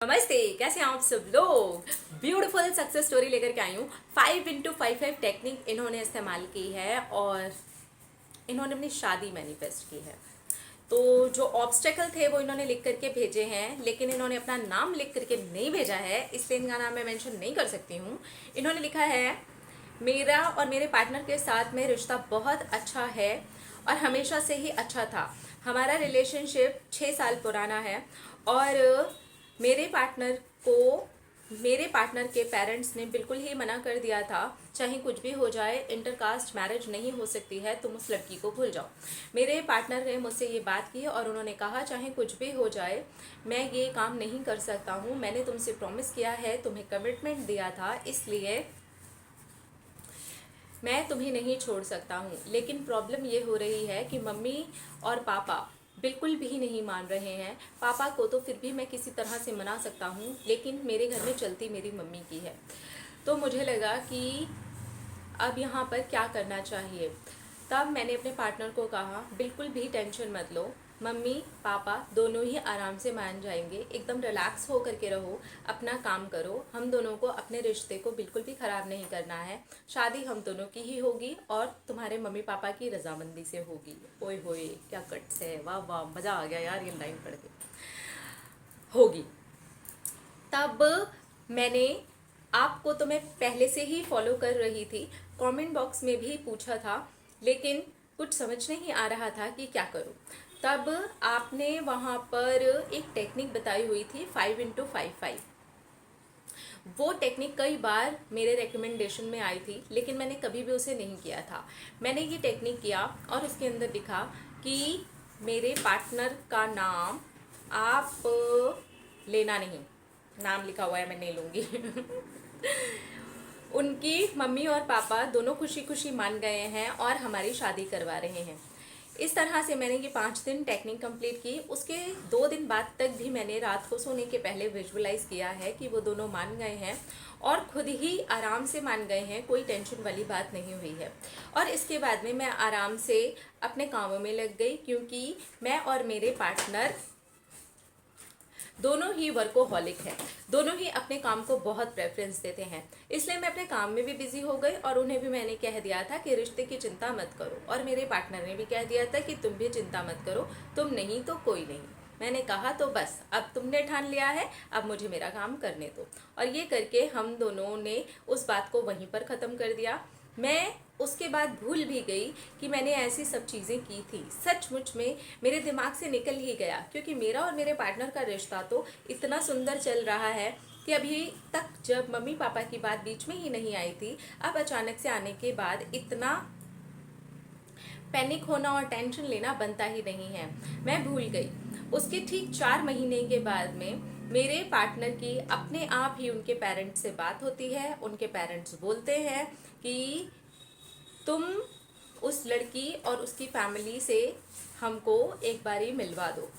नमस्ते, कैसे हैं आप सब लोग। ब्यूटीफुल सक्सेस स्टोरी लेकर के आई हूँ। 5x5 टेक्निक इन्होंने इस्तेमाल की है और इन्होंने अपनी शादी मैनिफेस्ट की है। तो जो ऑब्स्टेकल थे वो इन्होंने लिख करके भेजे हैं, लेकिन इन्होंने अपना नाम लिख करके नहीं भेजा है, इसलिए इनका नाम मैं मेंशन नहीं कर सकती हूँ। इन्होंने लिखा है, मेरा और मेरे पार्टनर के साथ में रिश्ता बहुत अच्छा है और हमेशा से ही अच्छा था। हमारा रिलेशनशिप 6 साल पुराना है और मेरे पार्टनर को मेरे पार्टनर के पेरेंट्स ने बिल्कुल ही मना कर दिया था, चाहे कुछ भी हो जाए इंटरकास्ट मैरिज नहीं हो सकती है, तुम उस लड़की को भूल जाओ। मेरे पार्टनर ने मुझसे ये बात की और उन्होंने कहा चाहे कुछ भी हो जाए मैं ये काम नहीं कर सकता हूँ, मैंने तुमसे प्रॉमिस किया है, तुम्हें कमिटमेंट दिया था, इसलिए मैं तुम्हें नहीं छोड़ सकता हूँ। लेकिन प्रॉब्लम ये हो रही है कि मम्मी और पापा बिल्कुल भी नहीं मान रहे हैं। पापा को तो फिर भी मैं किसी तरह से मना सकता हूँ, लेकिन मेरे घर में चलती मेरी मम्मी की है। तो मुझे लगा कि अब यहाँ पर क्या करना चाहिए। तब मैंने अपने पार्टनर को कहा बिल्कुल भी टेंशन मत लो, मम्मी पापा दोनों ही आराम से मान जाएंगे, एकदम रिलैक्स हो करके रहो, अपना काम करो, हम दोनों को अपने रिश्ते को बिल्कुल भी ख़राब नहीं करना है, शादी हम दोनों की ही होगी और तुम्हारे मम्मी पापा की रजामंदी से होगी। ओए होए क्या कट्स है, वाह वाह, मज़ा आ गया यार ये लाइन पढ़ के। होगी। तब मैंने आपको तो मैं पहले से ही फॉलो कर रही थी, कमेंट बॉक्स में भी पूछा था, लेकिन कुछ समझ नहीं आ रहा था कि क्या करूं। तब आपने वहाँ पर एक टेक्निक बताई हुई थी 5x5। वो टेक्निक कई बार मेरे रिकमेंडेशन में आई थी, लेकिन मैंने कभी भी उसे नहीं किया था। मैंने ये टेक्निक किया और उसके अंदर लिखा कि मेरे पार्टनर का नाम आप लेना नहीं, नाम लिखा हुआ है मैं नहीं लूँगी उनकी मम्मी और पापा दोनों खुशी खुशी मान गए हैं और हमारी शादी करवा रहे हैं। इस तरह से मैंने ये 5 दिन टेक्निक कंप्लीट की। उसके 2 दिन बाद तक भी मैंने रात को सोने के पहले विजुअलाइज किया है कि वो दोनों मान गए हैं और खुद ही आराम से मान गए हैं, कोई टेंशन वाली बात नहीं हुई है। और इसके बाद में मैं आराम से अपने कामों में लग गई, क्योंकि मैं और मेरे पार्टनर दोनों ही वर्कोहॉलिक हैं, दोनों ही अपने काम को बहुत प्रेफरेंस देते हैं, इसलिए मैं अपने काम में भी बिजी हो गई और उन्हें भी मैंने कह दिया था कि रिश्ते की चिंता मत करो, और मेरे पार्टनर ने भी कह दिया था कि तुम भी चिंता मत करो, तुम नहीं तो कोई नहीं। मैंने कहा तो बस अब तुमने ठान लिया है, अब मुझे मेरा काम करने दो। और ये करके हम दोनों ने उस बात को वहीं पर ख़त्म कर दिया। मैं उसके बाद भूल भी गई कि मैंने ऐसी सब चीज़ें की थी। सचमुच में मेरे दिमाग से निकल ही गया, क्योंकि मेरा और मेरे पार्टनर का रिश्ता तो इतना सुंदर चल रहा है कि अभी तक जब मम्मी पापा की बात बीच में ही नहीं आई थी, अब अचानक से आने के बाद इतना पैनिक होना और टेंशन लेना बनता ही नहीं है। मैं भूल गई। उसके ठीक 4 महीने के बाद में मेरे पार्टनर की अपने आप ही उनके पेरेंट्स से बात होती है। उनके पेरेंट्स बोलते हैं कि तुम उस लड़की और उसकी फैमिली से हमको एक बारी मिलवा दो।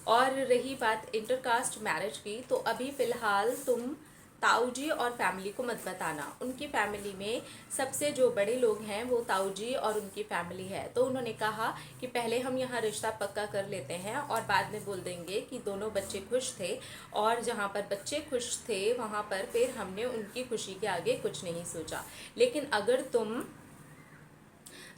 और रही बात इंटरकास्ट मैरिज की, तो अभी फ़िलहाल तुम ताऊ जी और फैमिली को मत बताना। उनकी फैमिली में सबसे जो बड़े लोग हैं वो ताऊ जी और उनकी फैमिली है। तो उन्होंने कहा कि पहले हम यहाँ रिश्ता पक्का कर लेते हैं और बाद में बोल देंगे कि दोनों बच्चे खुश थे, और जहाँ पर बच्चे खुश थे वहाँ पर फिर हमने उनकी खुशी के आगे कुछ नहीं सोचा। लेकिन अगर तुम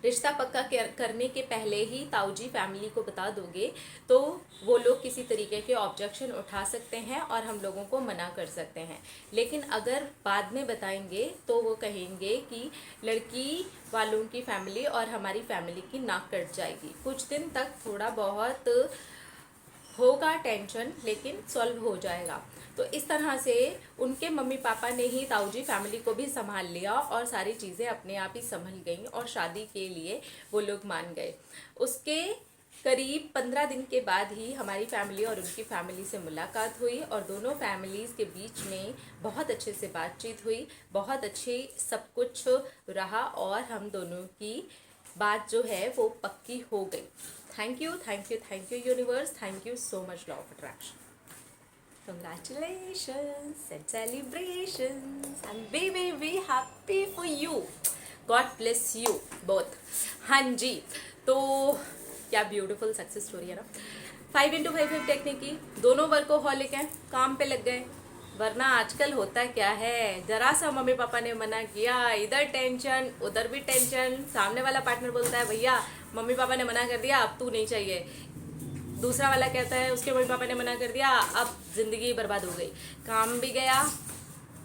रिश्ता पक्का करने के पहले ही ताऊजी फैमिली को बता दोगे तो वो लोग किसी तरीके के ऑब्जेक्शन उठा सकते हैं और हम लोगों को मना कर सकते हैं। लेकिन अगर बाद में बताएंगे तो वो कहेंगे कि लड़की वालों की फैमिली और हमारी फैमिली की नाक कट जाएगी। कुछ दिन तक थोड़ा बहुत होगा टेंशन, लेकिन सॉल्व हो जाएगा। तो इस तरह से उनके मम्मी पापा ने ही ताऊजी फैमिली को भी संभाल लिया और सारी चीज़ें अपने आप ही संभल गईं और शादी के लिए वो लोग मान गए। उसके करीब 15 दिन के बाद ही हमारी फैमिली और उनकी फैमिली से मुलाकात हुई और दोनों फैमिलीज़ के बीच में बहुत अच्छे से बातचीत हुई, बहुत अच्छी सब कुछ रहा और हम दोनों की बात जो है वो पक्की हो गई। Thank you thank you thank you universe, thank you so much law of attraction. Congratulations and celebrations. I'm very happy for you. God bless you both. हाँ जी, तो क्या ब्यूटीफुल सक्सेस स्टोरी है ना। 5x5 टेक्निक की, दोनों workaholic हैं, काम पे लग गए। वरना आजकल होता क्या है, जरा सा मम्मी पापा ने मना किया, इधर टेंशन उधर भी टेंशन, सामने वाला पार्टनर बोलता है भैया मम्मी पापा ने मना कर दिया अब तू नहीं चाहिए, दूसरा वाला कहता है उसके मम्मी पापा ने मना कर दिया अब जिंदगी बर्बाद हो गई, काम भी गया,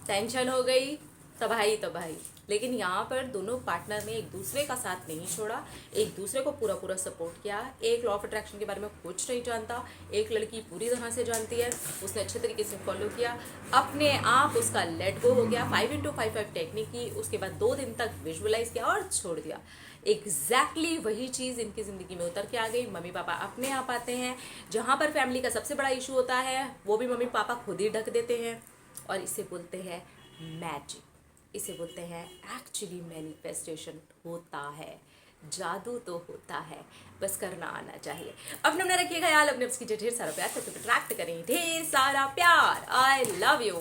टेंशन हो गई, तबाही तबाही। लेकिन यहाँ पर दोनों पार्टनर ने एक दूसरे का साथ नहीं छोड़ा, एक दूसरे को पूरा पूरा सपोर्ट किया। एक लॉ ऑफ अट्रैक्शन के बारे में कुछ नहीं जानता, एक लड़की पूरी तरह से जानती है, उसने अच्छे तरीके से फॉलो किया, अपने आप उसका लेट गो हो गया। 5x5 टेक्निक की, उसके बाद 2 दिन तक विजुअलाइज किया और छोड़ दिया। एग्जैक्टली वही चीज़ इनकी ज़िंदगी में उतर के आ गई। मम्मी पापा अपने आप आते हैं, जहाँ पर फैमिली का सबसे बड़ा इशू होता है वो भी मम्मी पापा खुद ही ढक देते हैं, और इसे बोलते हैं मैजिक, इसे बोलते हैं एक्चुअली मैनिफेस्टेशन होता है, जादू तो होता है, बस करना आना चाहिए। अपने रखिए ख्याल, अपने ढेर सारा प्यार, सबको अट्रैक्ट करें ढेर सारा प्यार। I love you.